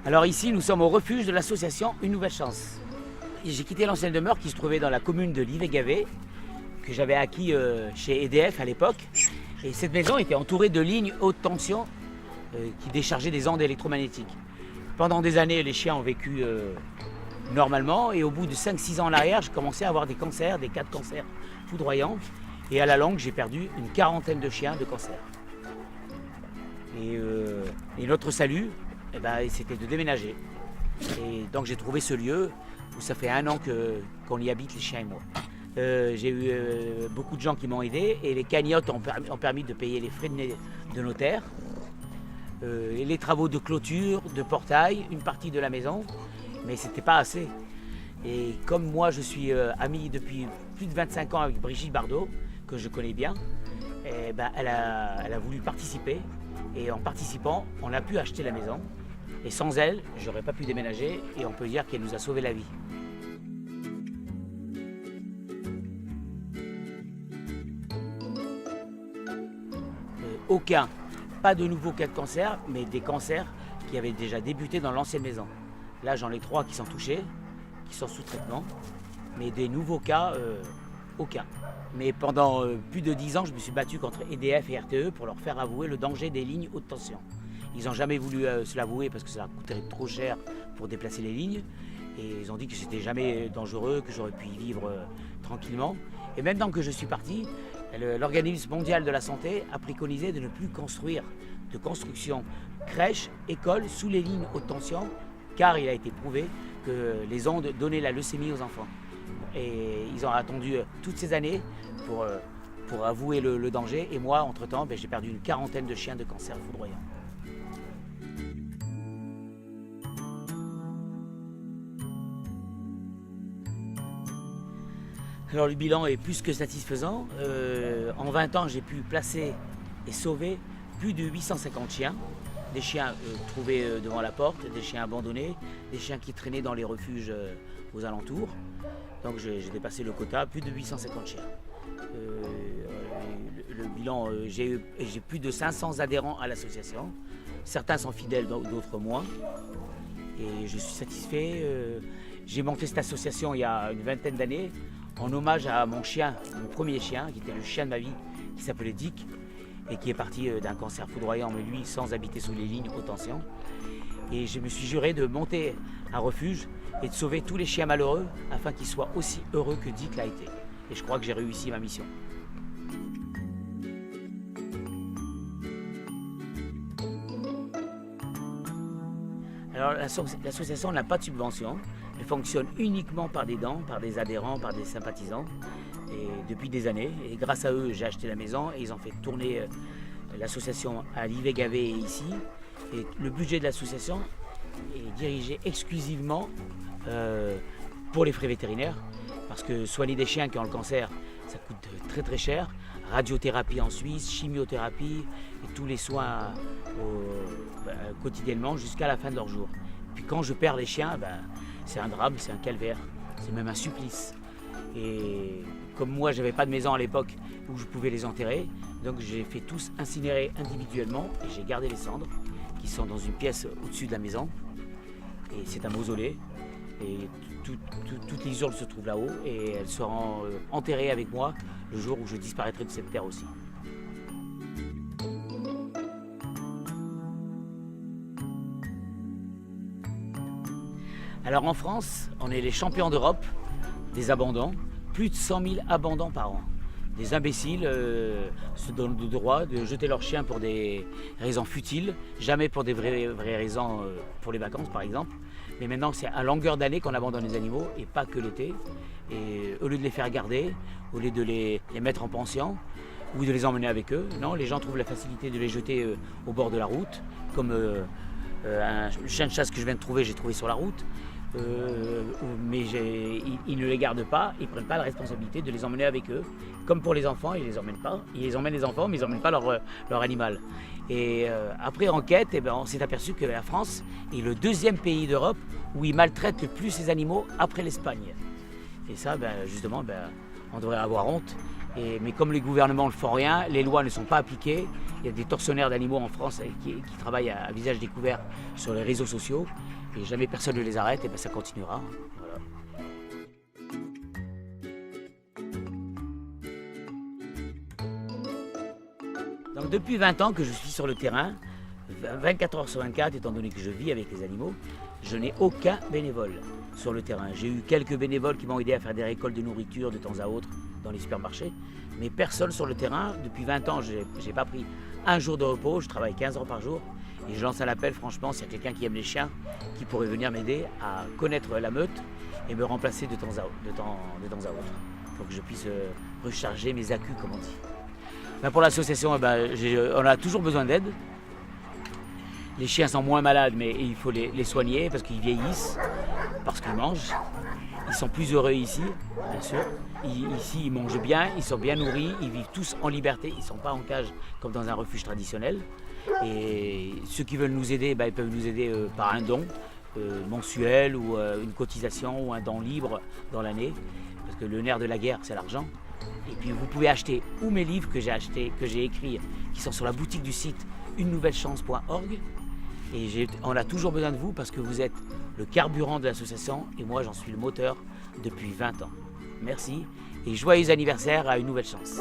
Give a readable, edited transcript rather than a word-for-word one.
Alors ici, nous sommes au refuge de l'association Une Nouvelle Chance. J'ai quitté l'ancienne demeure qui se trouvait dans la commune de Livet-Gavet, que j'avais acquis chez EDF à l'époque. Et cette maison était entourée de lignes haute tension qui déchargeaient des ondes électromagnétiques. Pendant des années, les chiens ont vécu normalement et au bout de 5-6 ans en arrière, j'ai commencé à avoir des cancers, des cas de cancer foudroyants. Et à la longue, j'ai perdu une quarantaine de chiens de cancer. Et notre salut, eh ben, c'était de déménager. Et donc j'ai trouvé ce lieu où ça fait 1 an qu'on y habite, les chiens et moi. J'ai eu beaucoup de gens qui m'ont aidé et les cagnottes ont permis de payer les frais de notaire, et les travaux de clôture, de portail, une partie de la maison, mais c'était pas assez. Et comme moi je suis ami depuis plus de 25 ans avec Brigitte Bardot, que je connais bien, eh ben, elle a voulu participer et en participant, on a pu acheter la maison. Et sans elle, j'aurais pas pu déménager et on peut dire qu'elle nous a sauvé la vie. Pas de nouveaux cas de cancer, mais des cancers qui avaient déjà débuté dans l'ancienne maison. Là, j'en ai 3 qui sont touchés, qui sont sous traitement, mais des nouveaux cas, aucun. Mais pendant plus de 10 ans, je me suis battu contre EDF et RTE pour leur faire avouer le danger des lignes haute tension. Ils n'ont jamais voulu se l'avouer parce que ça coûterait trop cher pour déplacer les lignes. Et ils ont dit que c'était jamais dangereux, que j'aurais pu y vivre tranquillement. Et maintenant que je suis parti, l'Organisme mondial de la santé a préconisé de ne plus construire de construction crèches, écoles sous les lignes haute tension, car il a été prouvé que les ondes donnaient la leucémie aux enfants. Et ils ont attendu toutes ces années pour avouer le danger. Et moi, entre-temps, j'ai perdu une quarantaine de chiens de cancer foudroyant. Alors le bilan est plus que satisfaisant. En 20 ans, j'ai pu placer et sauver plus de 850 chiens. Des chiens trouvés devant la porte, des chiens abandonnés, des chiens qui traînaient dans les refuges aux alentours. Donc j'ai dépassé le quota, plus de 850 chiens. Le bilan, j'ai plus de 500 adhérents à l'association. Certains sont fidèles, d'autres moins. Et je suis satisfait. J'ai monté cette association il y a une vingtaine d'années en hommage à mon chien, mon premier chien, qui était le chien de ma vie, qui s'appelait Dick, et qui est parti d'un cancer foudroyant, mais lui sans habiter sous les lignes haute tension. Et je me suis juré de monter un refuge et de sauver tous les chiens malheureux afin qu'ils soient aussi heureux que Dick l'a été. Et je crois que j'ai réussi ma mission. Alors l'association n'a pas de subvention, elle fonctionne uniquement par des dons, par des adhérents, par des sympathisants, et depuis des années. Et grâce à eux, j'ai acheté la maison et ils ont fait tourner l'association à Livet-Gavet et ici. Et le budget de l'association est dirigé exclusivement pour les frais vétérinaires, parce que soigner des chiens qui ont le cancer, ça coûte très très cher. Radiothérapie en Suisse, chimiothérapie et tous les soins quotidiennement jusqu'à la fin de leur jour. Puis quand je perds les chiens, c'est un drame, c'est un calvaire, c'est même un supplice. Et comme moi, j'avais pas de maison à l'époque où je pouvais les enterrer, donc j'ai fait tous incinérer individuellement et j'ai gardé les cendres qui sont dans une pièce au-dessus de la maison. Et c'est un mausolée. Et toutes les urnes se trouvent là-haut et elles seront enterrées avec moi le jour où je disparaîtrai de cette terre aussi. Alors en France, on est les champions d'Europe des abandons, plus de 100 000 abandons par an. Des imbéciles se donnent le droit de jeter leurs chiens pour des raisons futiles, jamais pour des vraies raisons pour les vacances par exemple. Mais maintenant c'est à longueur d'année qu'on abandonne les animaux et pas que l'été. Et au lieu de les faire garder, au lieu de les mettre en pension ou de les emmener avec eux, non, les gens trouvent la facilité de les jeter au bord de la route, comme un chien de chasse que je viens de trouver, j'ai trouvé sur la route. Mais ils ne les gardent pas, ils ne prennent pas la responsabilité de les emmener avec eux. Comme pour les enfants, ils ne les emmènent pas. Ils emmènent les enfants, mais ils n'emmènent pas leur animal. Et après enquête, on s'est aperçu que la France est le 2e pays d'Europe où ils maltraitent le plus ces animaux après l'Espagne. Et ça, justement, on devrait avoir honte Mais comme les gouvernements ne font rien, les lois ne sont pas appliquées. Il y a des tortionnaires d'animaux en France qui travaillent à visage découvert sur les réseaux sociaux. Et jamais personne ne les arrête, et ben ça continuera. Voilà. Donc depuis 20 ans que je suis sur le terrain, 24 heures sur 24, étant donné que je vis avec les animaux, je n'ai aucun bénévole sur le terrain. J'ai eu quelques bénévoles qui m'ont aidé à faire des récoltes de nourriture de temps à autre dans les supermarchés, mais personne sur le terrain. Depuis 20 ans, je n'ai pas pris un jour de repos, je travaille 15 heures par jour. Et je lance un appel, franchement, s'il y a quelqu'un qui aime les chiens, qui pourrait venir m'aider à connaître la meute et me remplacer de temps à autre, pour que je puisse recharger mes accus, comme on dit. Ben pour l'association, on a toujours besoin d'aide. Les chiens sont moins malades, mais il faut les soigner parce qu'ils vieillissent, parce qu'ils mangent. Ils sont plus heureux ici, bien sûr. Ici, ils mangent bien, ils sont bien nourris, ils vivent tous en liberté. Ils ne sont pas en cage comme dans un refuge traditionnel. Et ceux qui veulent nous aider, ils peuvent nous aider par un don mensuel ou une cotisation ou un don libre dans l'année. Parce que le nerf de la guerre, c'est l'argent. Et puis vous pouvez acheter ou mes livres que j'ai écrits, qui sont sur la boutique du site unenouvellechanse.org. Et on a toujours besoin de vous parce que vous êtes le carburant de l'association et moi j'en suis le moteur depuis 20 ans. Merci et joyeux anniversaire à Une Nouvelle Chance.